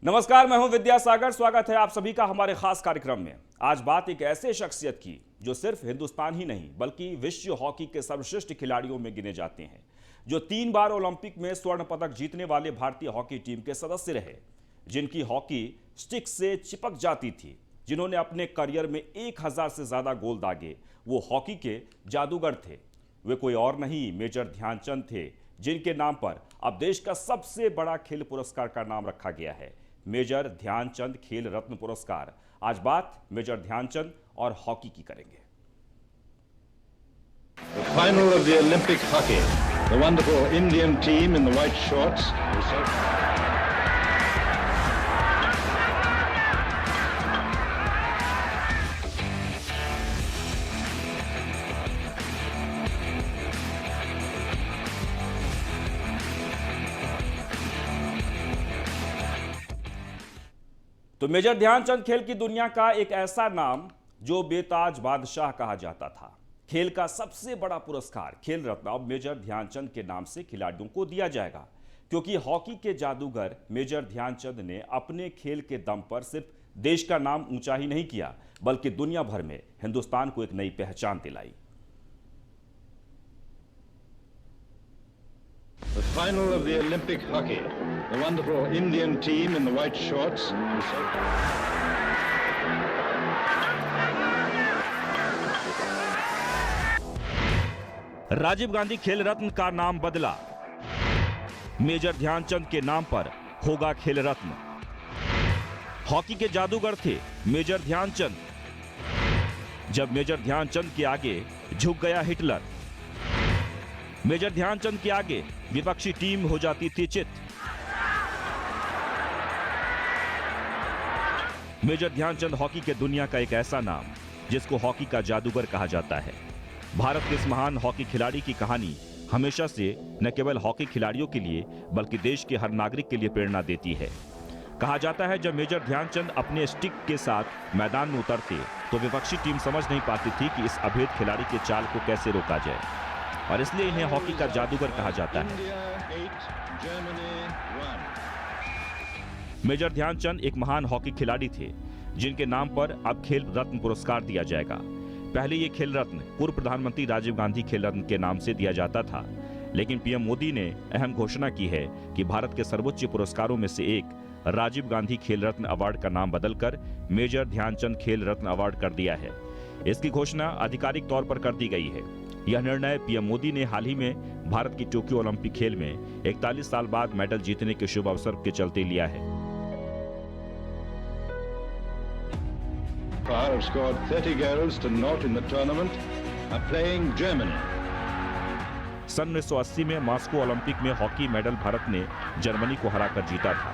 नमस्कार, मैं हूं विद्यासागर। स्वागत है आप सभी का हमारे खास कार्यक्रम में। आज बात एक ऐसे शख्सियत की जो सिर्फ हिंदुस्तान ही नहीं बल्कि विश्व हॉकी के सर्वश्रेष्ठ खिलाड़ियों में गिने जाते हैं, जो 3 बार ओलंपिक में स्वर्ण पदक जीतने वाले भारतीय हॉकी टीम के सदस्य रहे, जिनकी हॉकी स्टिक से चिपक जाती थी, जिन्होंने अपने करियर में 1000 से ज्यादा गोल दागे। वो हॉकी के जादूगर थे। वे कोई और नहीं, मेजर ध्यानचंद थे, जिनके नाम पर अब देश का सबसे बड़ा खेल पुरस्कार का नाम रखा गया है, मेजर ध्यानचंद खेल रत्न पुरस्कार। आज बात मेजर ध्यानचंद और हॉकी की करेंगे। The final of the Olympic hockey. The wonderful Indian team in the white shorts. तो मेजर ध्यानचंद खेल की दुनिया का एक ऐसा नाम जो बेताज बादशाह कहा जाता था। खेल का सबसे बड़ा पुरस्कार खेल रत्न अब मेजर ध्यानचंद के नाम से खिलाड़ियों को दिया जाएगा, क्योंकि हॉकी के जादूगर मेजर ध्यानचंद ने अपने खेल के दम पर सिर्फ देश का नाम ऊंचा ही नहीं किया, बल्कि दुनिया भर में हिंदुस्तान को एक नई पहचान दिलाई। The final of the Olympic hockey. The wonderful Indian team in the white shorts. Rajiv Gandhi खेल रत्न का नाम बदला। मेजर ध्यानचंद के नाम पर होगा खेल रत्न। हॉकी के जादूगर थे मेजर ध्यानचंद। जब मेजर ध्यानचंद के आगे झुक गया हिटलर, मेजर ध्यानचंद के आगे विपक्षी टीम हो जाती थी चित। मेजर ध्यानचंद हॉकी के दुनिया का एक ऐसा नाम जिसको हॉकी का जादूगर कहा जाता है। भारत के इस महान हॉकी खिलाड़ी की कहानी हमेशा से न केवल हॉकी खिलाड़ियों के लिए बल्कि देश के हर नागरिक के लिए प्रेरणा देती है। कहा जाता है जब मेजर ध्यानचंद अपने स्टिक के साथ मैदान में उतरते तो विपक्षी टीम समझ नहीं पाती थी कि इस अभेद खिलाड़ी के चाल को कैसे रोका जाए, और इसलिए इन्हें हॉकी का जादूगर कहा जाता है। मेजर ध्यानचंद एक महान हॉकी खिलाड़ी थे जिनके नाम पर अब खेल रत्न पुरस्कार दिया जाएगा। पहले ये खेल रत्न पूर्व प्रधानमंत्री राजीव गांधी खेल रत्न के नाम से दिया जाता था, लेकिन पीएम मोदी ने अहम घोषणा की है कि भारत के सर्वोच्च पुरस्कारों में से एक राजीव गांधी खेल रत्न अवार्ड का नाम बदलकर मेजर ध्यानचंद खेल रत्न अवार्ड कर दिया है। इसकी घोषणा आधिकारिक तौर पर कर दी गई है। यह निर्णय पीएम मोदी ने हाल ही में भारत की टोक्यो ओलंपिक खेल में 41 साल बाद मेडल जीतने के शुभ अवसर के चलते लिया है। Have scored 30 goals to naught in the tournament, are playing Germany. सन 1980 में मॉस्को ओलंपिक में हॉकी मेडल भारत ने जर्मनी को हराकर जीता था।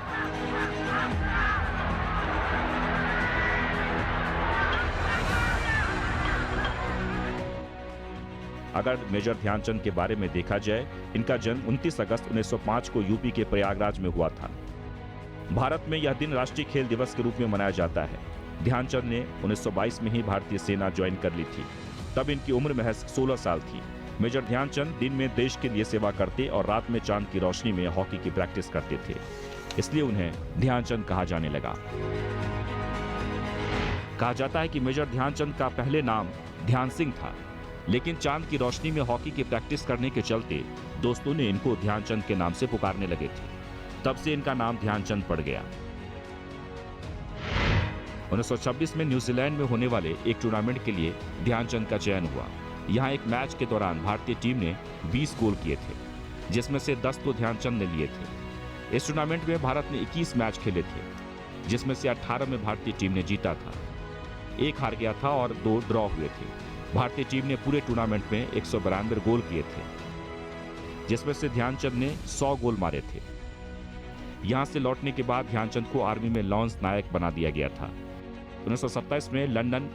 अगर मेजर ध्यानचंद के बारे में देखा जाए, इनका जन्म 29 अगस्त 1905 को यूपी के प्रयागराज में हुआ था। भारत में यह दिन राष्ट्रीय खेल दिवस के रूप में मनाया जाता है। ध्यानचंद ने 1922 में ही भारतीय सेना ज्वाइन कर ली थी। तब इनकी उम्र महज 16 साल थी। मेजर ध्यानचंद दिन में देश के लिए सेवा करते और रात में चांद की रोशनी में हॉकी की प्रैक्टिस करते थे, इसलिए उन्हें ध्यानचंद कहा जाने लगा। कहा जाता है कि मेजर ध्यानचंद का पहले नाम ध्यान सिंह था, लेकिन चांद की रोशनी में हॉकी की प्रैक्टिस करने के चलते दोस्तों ने इनको ध्यानचंद के नाम से पुकारने लगे थे। तब से इनका नाम ध्यानचंद पड़ गया। 1926 में न्यूजीलैंड में होने वाले एक टूर्नामेंट के लिए ध्यानचंद का चयन हुआ। यहां एक मैच के दौरान भारतीय टीम ने 20 गोल किए थे, जिसमें से 10 तो ध्यानचंद ने लिए थे। इस टूर्नामेंट में भारत ने 21 मैच खेले थे, जिसमें से 18 में भारतीय टीम ने जीता था, 1 हार गया था और 2 ड्रॉ हुए थे। भारतीय टीम ने पूरे टूर्नामेंट में 192 गोल किए थे, जिसमें से ध्यानचंद ने 100 गोल मारे थे। यहां से लौटने के बाद ध्यानचंद को आर्मी में लॉन्स नायक बना दिया गया था। 1927 में लंदन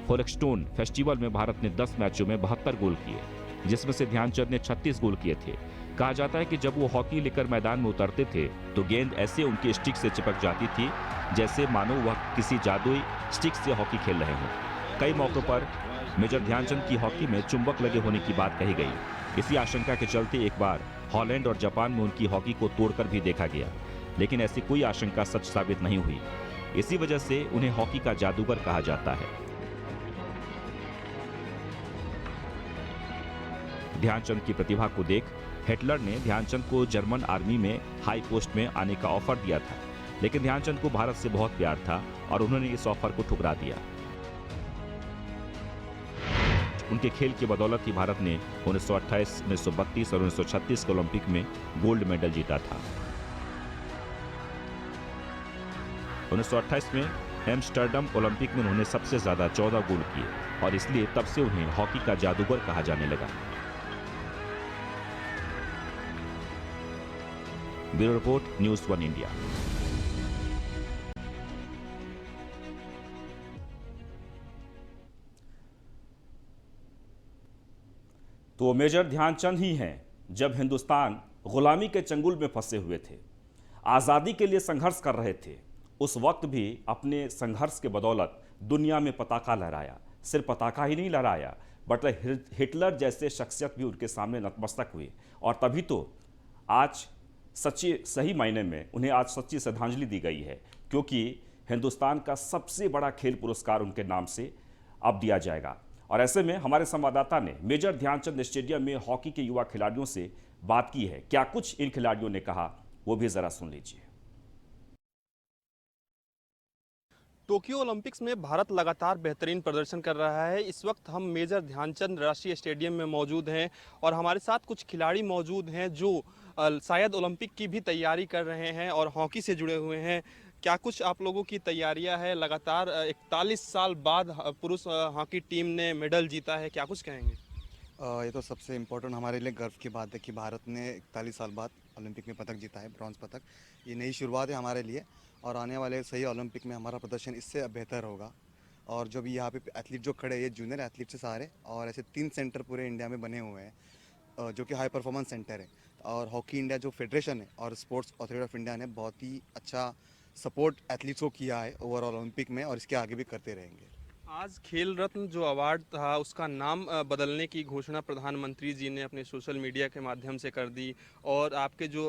फोल्कस्टोन फेस्टिवल में भारत ने 10 मैचों में 72 गोल किए, जिसमें से ध्यानचंद ने 36 गोल किए थे। कहा जाता है कि जब वो हॉकी लेकर मैदान में उतरते थे तो गेंद ऐसे उनके स्टिक से चिपक जाती थी जैसे मानो वह किसी जादुई स्टिक से हॉकी खेल रहे हों। कई मौकों पर मेजर ध्यानचंद की हॉकी में चुंबक लगे होने की बात कही गई। इसी आशंका के चलते एक बार हॉलैंड और जापान में उनकी हॉकी को तोड़कर भी देखा गया। लेकिन ऐसी कोई आशंका सच साबित नहीं हुई। इसी वजह से उन्हें हॉकी का जादूगर कहा जाता है। ध्यानचंद की प्रतिभा को देख हिटलर ने ध्यानचंद को जर्मन आर्मी में हाई पोस्ट में आने का ऑफर दिया था, लेकिन ध्यानचंद को भारत से बहुत प्यार था और उन्होंने इस ऑफर को ठुकरा दिया। उनके खेल की बदौलत ही भारत ने 1928, 1932 और 1936 के ओलंपिक में गोल्ड मेडल जीता था। 1928 में एम्स्टर्डम ओलंपिक में उन्होंने सबसे ज्यादा 14 गोल किए और इसलिए तब से उन्हें हॉकी का जादूगर कहा जाने लगा। Bureau report, News 1 India. तो मेजर ध्यानचंद ही हैं जब हिंदुस्तान गुलामी के चंगुल में फंसे हुए थे, आज़ादी के लिए संघर्ष कर रहे थे, उस वक्त भी अपने संघर्ष के बदौलत दुनिया में पताका लहराया। सिर्फ पताका ही नहीं लहराया, बट हिटलर जैसे शख्सियत भी उनके सामने नतमस्तक हुए और तभी तो आज सही मायने में उन्हें आज सच्ची श्रद्धांजलि दी गई है, क्योंकि हिंदुस्तान का सबसे बड़ा खेल पुरस्कार उनके नाम से अब दिया जाएगा। और ऐसे में हमारे संवाददाता ने मेजर ध्यानचंद स्टेडियम में हॉकी के युवा खिलाड़ियों से बात की है। क्या कुछ इन खिलाड़ियों ने कहा, वो भी जरा सुन लीजिए। टोक्यो ओलंपिक्स में भारत लगातार बेहतरीन प्रदर्शन कर रहा है। इस वक्त हम मेजर ध्यानचंद राष्ट्रीय स्टेडियम में मौजूद हैं और हमारे साथ कुछ खिलाड़ी मौजूद हैं जो शायद ओलंपिक की भी तैयारी कर रहे हैं और हॉकी से जुड़े हुए हैं। क्या कुछ आप लोगों की तैयारियां हैं? लगातार 41 साल बाद पुरुष हॉकी टीम ने मेडल जीता है, क्या कुछ कहेंगे? ये तो सबसे इम्पोर्टेंट हमारे लिए गर्व की बात है कि भारत ने 41 साल बाद ओलंपिक में पदक जीता है, ब्रॉन्ज पदक। ये नई शुरुआत है हमारे लिए और आने वाले सही ओलंपिक में हमारा प्रदर्शन इससे बेहतर होगा। और जो भी यहाँ पे एथलीट जो खड़े हैं, ये जूनियर एथलीट से सारे, और ऐसे 3 सेंटर पूरे इंडिया में बने हुए हैं जो कि हाई परफॉर्मेंस सेंटर है। और हॉकी इंडिया जो फेडरेशन है और स्पोर्ट्स अथॉरिटी ऑफ इंडिया ने बहुत ही अच्छा सपोर्ट एथलीट्स को किया है ओवरऑल ओलंपिक में और इसके आगे भी करते रहेंगे। आज खेल रत्न जो अवार्ड था उसका नाम बदलने की घोषणा प्रधानमंत्री जी ने अपने सोशल मीडिया के माध्यम से कर दी और आपके जो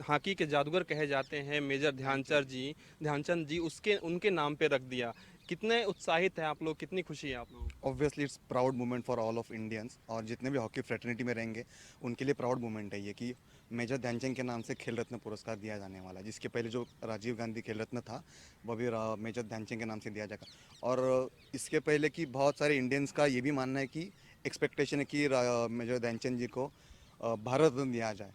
हॉकी के जादूगर कहे जाते हैं मेजर ध्यानचंद जी उसके उनके नाम पे रख दिया। कितने उत्साहित हैं आप लोग, कितनी खुशी है आप लोग? Obviously it's proud moment for all of Indians और जितने भी हॉकी फ्रेटर्निटी में रहेंगे उनके लिए प्राउड मोमेंट है ये कि मेजर ध्यानचंद के नाम से खेल रत्न पुरस्कार दिया जाने वाला है। जिसके पहले जो राजीव गांधी खेल रत्न था वो भी मेजर ध्यानचंद के नाम से दिया जाएगा। और इसके पहले कि बहुत सारे इंडियंस का ये भी मानना है कि एक्सपेक्टेशन है कि मेजर ध्यानचंद जी को भारत रत्न दिया जाए।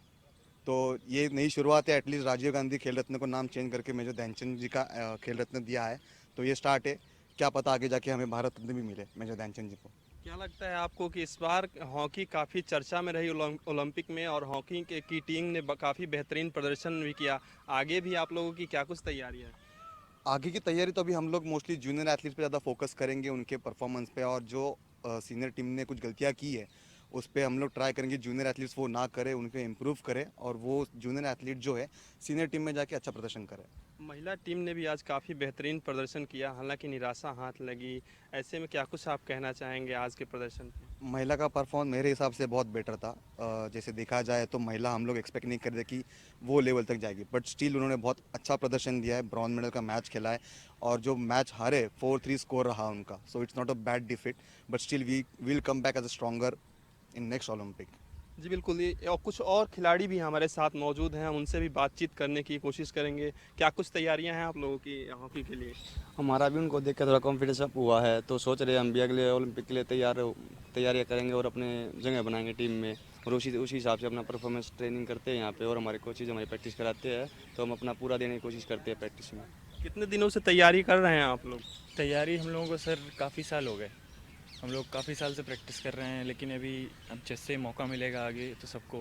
तो ये नई शुरुआत है। एटलीस्ट राजीव गांधी खेल रत्न को नाम चेंज करके मेजर ध्यानचंद जी का खेल रत्न दिया है, तो ये स्टार्ट है। क्या पता आगे जाके हमें भारत रत्न भी मिले मेजर ध्यानचंद जी को। क्या लगता है आपको कि इस बार हॉकी काफ़ी चर्चा में रही ओलंपिक में और हॉकी की टीम ने काफ़ी बेहतरीन प्रदर्शन भी किया, आगे भी आप लोगों की क्या कुछ तैयारियां हैं? आगे की तैयारी तो अभी हम लोग मोस्टली जूनियर एथलीट्स पे ज़्यादा फोकस करेंगे, उनके परफॉर्मेंस पे, और जो सीनियर टीम ने कुछ गलतियां की है उस पर हम लोग ट्राई करेंगे जूनियर एथलीट्स वो ना करे, उनके इम्प्रूव करे और वो जूनियर एथलीट जो है सीनियर टीम में जाके अच्छा प्रदर्शन करे। महिला टीम ने भी आज काफ़ी बेहतरीन प्रदर्शन किया, हालांकि निराशा हाथ लगी। ऐसे में क्या कुछ आप कहना चाहेंगे आज के प्रदर्शन पे? महिला का परफॉर्म मेरे हिसाब से बहुत बेटर था। जैसे देखा जाए तो महिला हम लोग एक्सपेक्ट नहीं कर रहे कि वो लेवल तक जाएगी, बट स्टिल उन्होंने बहुत अच्छा प्रदर्शन दिया है। ब्रॉन्ज मेडल का मैच खेला है और जो मैच हारे 4-3 स्कोर रहा उनका, so it's not a bad defeat, but still we will come back as a stronger in next Olympic. जी बिल्कुल, ये और कुछ और खिलाड़ी भी हमारे साथ मौजूद हैं, हम उनसे भी बातचीत करने की कोशिश करेंगे। क्या कुछ तैयारियां हैं आप लोगों की हॉकी के लिए? हमारा भी उनको देख कर थोड़ा कॉन्फिडेंस अप हुआ है, तो सोच रहे हैं हम भी अगले ओलंपिक के लिए तैयारियां करेंगे और अपने जगह बनाएंगे टीम में, और उसी हिसाब से अपना परफॉर्मेंस ट्रेनिंग करते हैं यहाँ पे, और हमारे कोचेज हमारी प्रैक्टिस कराते हैं, तो हम अपना पूरा देने की कोशिश करते हैं प्रैक्टिस में। कितने दिनों से तैयारी कर रहे हैं आप लोग? तैयारी हम लोगों को सर काफ़ी साल हो गए, हम लोग काफ़ी साल से प्रैक्टिस कर रहे हैं, लेकिन अभी अब जैसे मौका मिलेगा आगे तो सबको,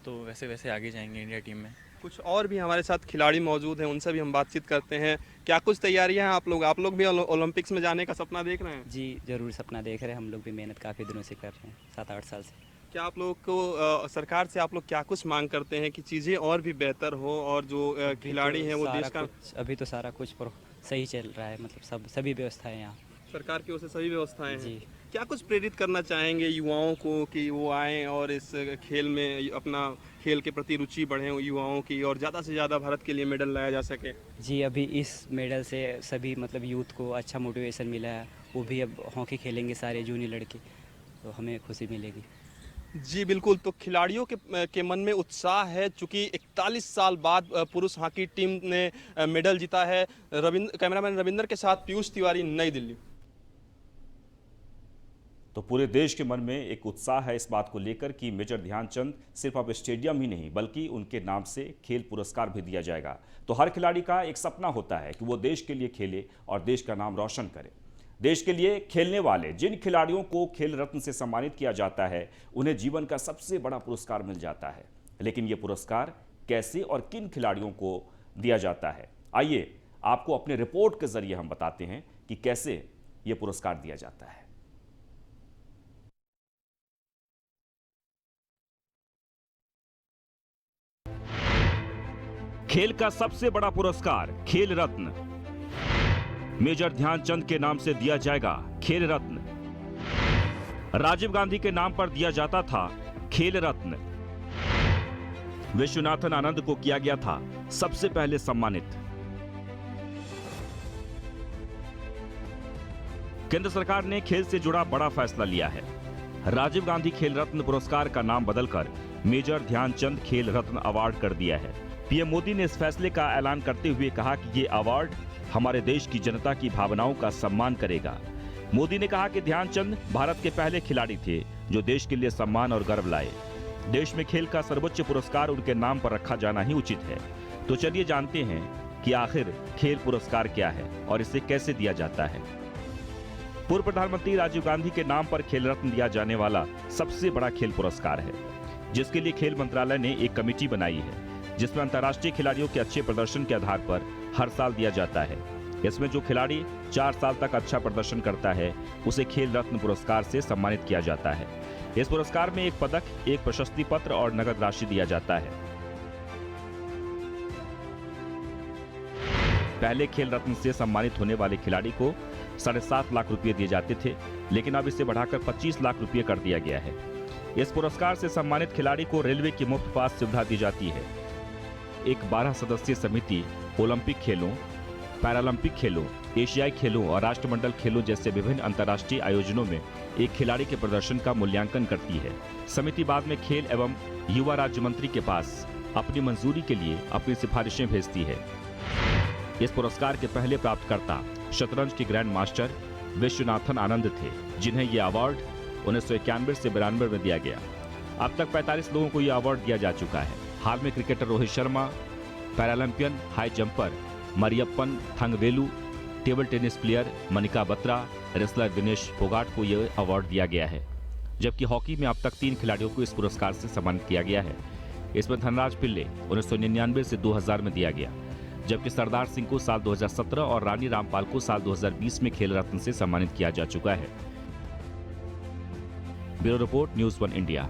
तो वैसे वैसे आगे जाएंगे इंडिया टीम में। कुछ और भी हमारे साथ खिलाड़ी मौजूद हैं, उनसे भी हम बातचीत करते हैं। क्या कुछ तैयारियां हैं आप लोग भी ओलंपिक्स में जाने का सपना देख रहे हैं? जी ज़रूर सपना देख रहे हैं, हम लोग भी मेहनत काफ़ी दिनों से कर रहे हैं, 7-8 साल से। क्या आप लोग को सरकार से आप लोग क्या कुछ मांग करते हैं कि चीज़ें और भी बेहतर हो और जो खिलाड़ी हैं वो देश का? अभी तो सारा कुछ सही चल रहा है, मतलब सभी व्यवस्थाएं यहाँ सरकार की ओर से सभी व्यवस्थाएं हैं। जी। क्या कुछ प्रेरित करना चाहेंगे युवाओं को कि वो आएँ और इस खेल में अपना खेल के प्रति रुचि बढ़े युवाओं की और ज़्यादा से ज़्यादा भारत के लिए मेडल लाया जा सके? जी, अभी इस मेडल से सभी मतलब यूथ को अच्छा मोटिवेशन मिला है। वो भी अब हॉकी खेलेंगे सारे जूनियर लड़के, तो हमें खुशी मिलेगी। जी बिल्कुल, तो खिलाड़ियों के मन में उत्साह है चूँकि 41 साल बाद पुरुष हॉकी टीम ने मेडल जीता है। कैमरामैन रविंदर के साथ पीयूष तिवारी, नई दिल्ली। तो पूरे देश के मन में एक उत्साह है इस बात को लेकर कि मेजर ध्यानचंद सिर्फ अब स्टेडियम ही नहीं बल्कि उनके नाम से खेल पुरस्कार भी दिया जाएगा। तो हर खिलाड़ी का एक सपना होता है कि वो देश के लिए खेले और देश का नाम रोशन करे। देश के लिए खेलने वाले जिन खिलाड़ियों को खेल रत्न से सम्मानित किया जाता है उन्हें जीवन का सबसे बड़ा पुरस्कार मिल जाता है। लेकिन ये पुरस्कार कैसे और किन खिलाड़ियों को दिया जाता है, आइए आपको अपने रिपोर्ट के जरिए हम बताते हैं कि कैसे ये पुरस्कार दिया जाता है। खेल का सबसे बड़ा पुरस्कार खेल रत्न मेजर ध्यानचंद के नाम से दिया जाएगा। खेल रत्न राजीव गांधी के नाम पर दिया जाता था। खेल रत्न विश्वनाथन आनंद को किया गया था सबसे पहले सम्मानित। केंद्र सरकार ने खेल से जुड़ा बड़ा फैसला लिया है। राजीव गांधी खेल रत्न पुरस्कार का नाम बदलकर मेजर ध्यानचंद खेल रत्न अवार्ड कर दिया है। पीएम मोदी ने इस फैसले का ऐलान करते हुए कहा कि ये अवार्ड हमारे देश की जनता की भावनाओं का सम्मान करेगा। मोदी ने कहा कि ध्यानचंद भारत के पहले खिलाड़ी थे जो देश के लिए सम्मान और गर्व लाए। देश में खेल का सर्वोच्च पुरस्कार उनके नाम पर रखा जाना ही उचित है। तो चलिए जानते हैं कि आखिर खेल पुरस्कार क्या है और इसे कैसे दिया जाता है। पूर्व प्रधानमंत्री राजीव गांधी के नाम पर खेल रत्न दिया जाने वाला सबसे बड़ा खेल पुरस्कार है, जिसके लिए खेल मंत्रालय ने एक कमेटी बनाई है जिसमें अंतर्राष्ट्रीय खिलाड़ियों के अच्छे प्रदर्शन के आधार पर हर साल दिया जाता है। इसमें जो खिलाड़ी 4 साल तक अच्छा प्रदर्शन करता है उसे खेल रत्न पुरस्कार से सम्मानित किया जाता है। इस पुरस्कार में एक पदक, एक प्रशस्ति पत्र और नगद राशि दिया जाता है। पहले खेल रत्न से सम्मानित होने वाले खिलाड़ी को 7.5 लाख रुपए दिए जाते थे, लेकिन अब इसे बढ़ाकर 25 लाख रुपए कर दिया गया है। इस पुरस्कार से सम्मानित खिलाड़ी को रेलवे की मुफ्त पास सुविधा दी जाती है। एक 12 सदस्यीय समिति ओलंपिक खेलों, पैरालंपिक खेलों, एशियाई खेलों और राष्ट्रमंडल खेलों जैसे विभिन्न अंतर्राष्ट्रीय आयोजनों में एक खिलाड़ी के प्रदर्शन का मूल्यांकन करती है। समिति बाद में खेल एवं युवा राज्य मंत्री के पास अपनी मंजूरी के लिए अपनी सिफारिशें भेजती है। इस पुरस्कार के पहले प्राप्तकर्ता शतरंज के ग्रैंड मास्टर विश्वनाथन आनंद थे, जिन्हें यह अवार्ड 1991 से 92 में दिया गया। अब तक 45 लोगों को यह अवार्ड दिया जा चुका है। हाल में cricketer Rohit Sharma, Paralympian high jumper Mariyappan Thangavelu, table tennis player Manika Batra, wrestler Vinesh Phogat को यह अवार्ड दिया गया है। जबकि हॉकी में अब तक 3 खिलाड़ियों को इस पुरस्कार से सम्मानित किया गया है। इसमें धनराज पिल्ले 1999 से 2000 में दिया गया, जबकि सरदार सिंह को साल 2017 और रानी रामपाल को साल 2020 में खेल रत्न से सम्मानित किया जा चुका है। Bureau report, News 1 India.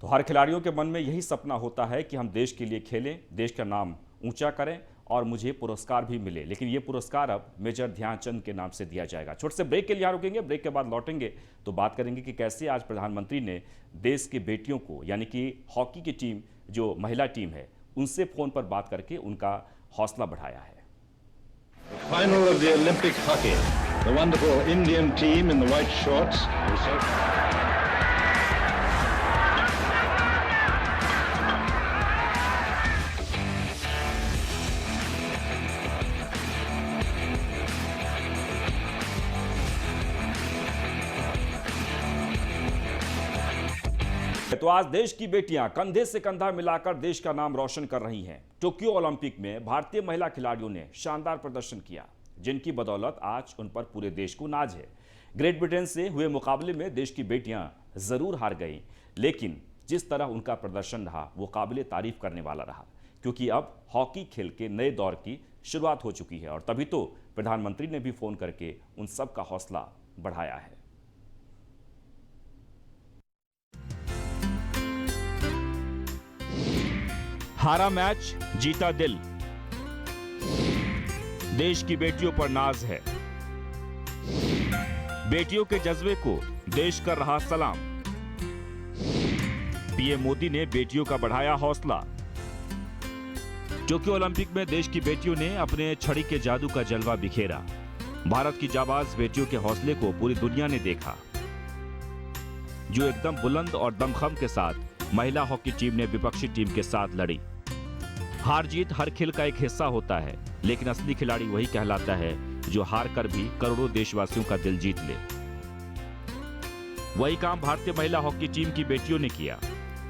तो हर खिलाड़ियों के मन में यही सपना होता है कि हम देश के लिए खेलें, देश का नाम ऊंचा करें और मुझे पुरस्कार भी मिले। लेकिन ये पुरस्कार अब मेजर ध्यानचंद के नाम से दिया जाएगा। छोटे से ब्रेक के लिए यहाँ रुकेंगे, ब्रेक के बाद लौटेंगे तो बात करेंगे कि कैसे आज प्रधानमंत्री ने देश की बेटियों को, यानी कि हॉकी की टीम जो महिला टीम है, उनसे फोन पर बात करके उनका हौसला बढ़ाया है। Final of the Olympic hockey. The wonderful Indian team in the white shorts. तो आज देश की बेटियां कंधे से कंधा मिलाकर देश का नाम रोशन कर रही हैं। टोक्यो ओलंपिक में भारतीय महिला खिलाड़ियों ने शानदार प्रदर्शन किया, जिनकी बदौलत आज उन पर पूरे देश को नाज है। ग्रेट ब्रिटेन से हुए मुकाबले में देश की बेटियां जरूर हार गईं, लेकिन जिस तरह उनका प्रदर्शन रहा वो काबिले तारीफ करने वाला रहा, क्योंकि अब हॉकी खेल के नए दौर की शुरुआत हो चुकी है। और तभी तो प्रधानमंत्री ने भी फोन करके उन सब का हौसला बढ़ाया है। हारा मैच, जीता दिल। देश की बेटियों पर नाज है। बेटियों के जज्बे को देश कर रहा सलाम। पीएम मोदी ने बेटियों का बढ़ाया हौसला। टोक्यो ओलंपिक में देश की बेटियों ने अपने छड़ी के जादू का जलवा बिखेरा। भारत की जाबाज बेटियों के हौसले को पूरी दुनिया ने देखा, जो एकदम बुलंद और दमखम के साथ महिला हॉकी टीम ने विपक्षी टीम के साथ लड़ी। हार जीत हर खेल का एक हिस्सा होता है, लेकिन असली खिलाड़ी वही कहलाता है जो हार कर भी करोड़ों देशवासियों का दिल जीत ले। वही काम भारतीय महिला हॉकी टीम की बेटियों ने किया।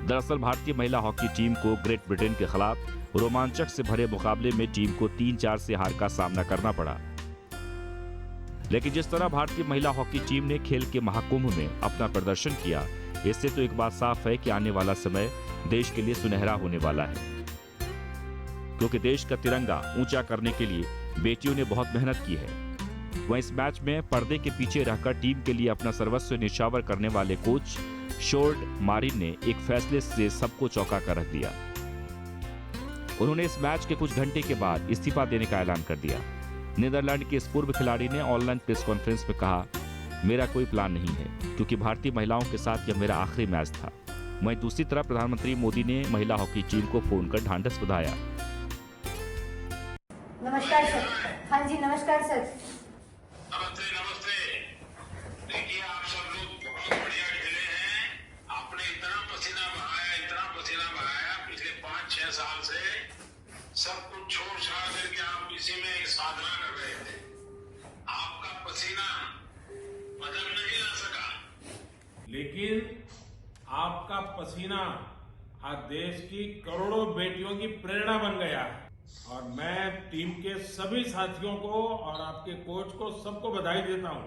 दरअसल भारतीय महिला हॉकी टीम को ग्रेट ब्रिटेन के खिलाफ रोमांचक से भरे मुकाबले में टीम को 3-4 से हार का सामना करना पड़ा। लेकिन जिस तरह भारतीय महिला हॉकी टीम ने खेल के महाकुंभ में अपना प्रदर्शन किया, इससे तो एक बात साफ है कि आने वाला समय देश के लिए सुनहरा होने वाला है, क्योंकि देश का तिरंगा ऊंचा करने के लिए बेटियों ने बहुत मेहनत की है। वहीं इस मैच में पर्दे के पीछे रहकर टीम के लिए अपना सर्वस्व न्यौछावर करने वाले कोच शोर्ड मारिन ने एक फैसले से सबको चौंका कर रख दिया। उन्होंने इस मैच के कुछ घंटे के बाद इस्तीफा देने का ऐलान कर दिया। नीदरलैंड के इस पूर्व खिलाड़ी ने ऑनलाइन प्रेस कॉन्फ्रेंस में कहा, मेरा कोई प्लान नहीं है, क्योंकि भारतीय महिलाओं के साथ यह मेरा आखिरी मैच था। वहीं दूसरी तरफ प्रधानमंत्री मोदी ने महिला हॉकी टीम को फोन कर ढांढस बधाया। नमस्कार सर। हाँ जी नमस्कार सर। नमस्ते नमस्ते। देखिए आप सब लोग बहुत बढ़िया खेले हैं। आपने इतना पसीना बहाया पिछले 5-6 साल से, सब कुछ छोड़ छाड़ करके आप इसी में एक साधना कर रहे थे। आपका पसीना बदल नहीं ला सका, लेकिन आपका पसीना आज देश की करोड़ों बेटियों की प्रेरणा बन गया है। और मैं टीम के सभी साथियों को और आपके कोच को सबको बधाई देता हूं।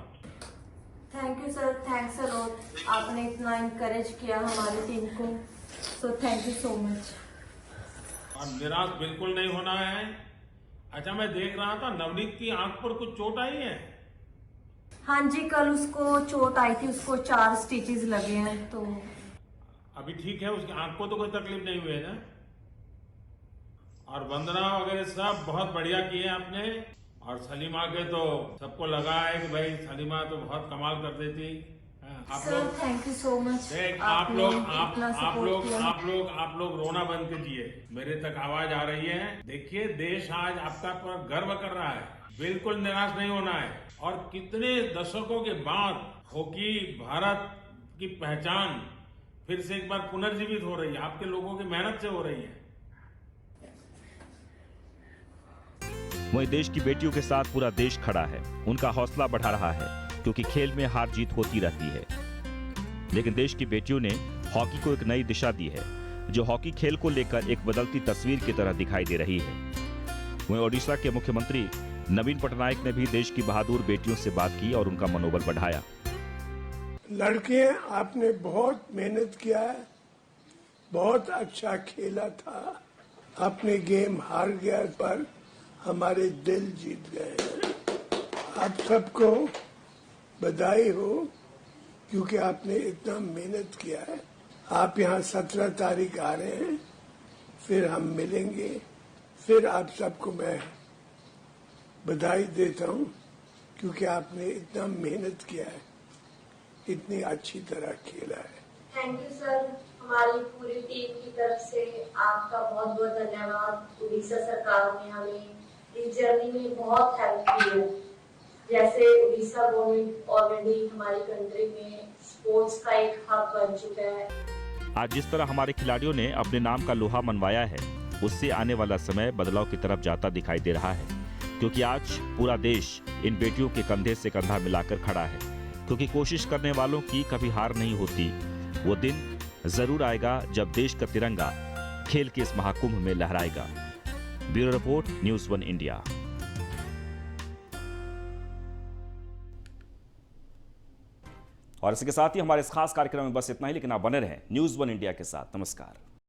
Thank you sir, thanks a lot. आपने इतना इनकरेज किया हमारी टीम को, so thank you so much. और निराश बिल्कुल नहीं होना है। अच्छा, मैं देख रहा था नवनीत की आंख पर कुछ चोट आई है। हाँ जी, कल उसको चोट आई थी, उसको 4 स्टिचेस लगे हैं। तो अभी ठीक है, उसकी आंख को तो कोई तकलीफ नहीं हुई है ना? और वंदना वगैरह सब बहुत बढ़िया किए आपने। और सलीमा के तो सबको लगा है कि भाई सलीमा तो बहुत कमाल कर देती। आप sir thank you so much. आप लोग रोना बंद कीजिए, मेरे तक आवाज आ रही है। देखिए देश आज आपका पर गर्व कर रहा है, बिल्कुल निराश नहीं होना है। और कितने दशकों के बाद हॉकी भारत की पहचान फिर से एक बार पुनर्जीवित हो रही है, आपके लोगों की मेहनत से हो रही है। वहीं देश की बेटियों के साथ पूरा देश खड़ा है, उनका हौसला बढ़ा रहा है, क्योंकि खेल में हार जीत होती रहती है। लेकिन देश की बेटियों ने हॉकी को एक नई दिशा दी है, जो हॉकी खेल को लेकर एक बदलती तस्वीर की तरह दिखाई दे रही है। वहीं ओडिशा के मुख्यमंत्री नवीन पटनायक ने भी देश की बहादुर बेटियों से बात की और उनका मनोबल बढ़ाया। लड़कियां, आपने बहुत मेहनत किया है, बहुत अच्छा खेला था। अपने गेम हार गया पर हमारे दिल जीत गए। आप सबको बधाई हो, क्योंकि आपने इतना मेहनत किया है। आप यहाँ 17 तारीख आ रहे हैं, फिर हम मिलेंगे। फिर आप सबको मैं बधाई देता हूँ, क्योंकि आपने इतना मेहनत किया है, इतनी अच्छी तरह खेला है। थैंक यू सर, हमारी पूरी टीम की तरफ से आपका बहुत बहुत धन्यवाद। उड़ीसा सरकार ने हमें इस जर्नी में बहुत हेल्प की है। जैसे उड़ीसा गवर्नमेंट ऑलरेडी हमारी कंट्री में स्पोर्ट्स का एक हब बन चुका है। आज जिस तरह हमारे खिलाड़ियों ने अपने नाम का लोहा मनवाया है, उससे आने वाला समय बदलाव की तरफ जाता दिखाई दे रहा है, क्योंकि आज पूरा देश इन बेटियों के कंधे से कंधा मिलाकर खड़ा है। क्योंकि कोशिश करने वालों की कभी हार नहीं होती। वो दिन जरूर आएगा जब देश का तिरंगा खेल के इस महाकुंभ में लहराएगा। Bureau report, News 1 India. और इसके साथ ही हमारे इस खास कार्यक्रम में बस इतना ही, लेकिन आप बने रहें न्यूज़ 1 इंडिया के साथ। नमस्कार।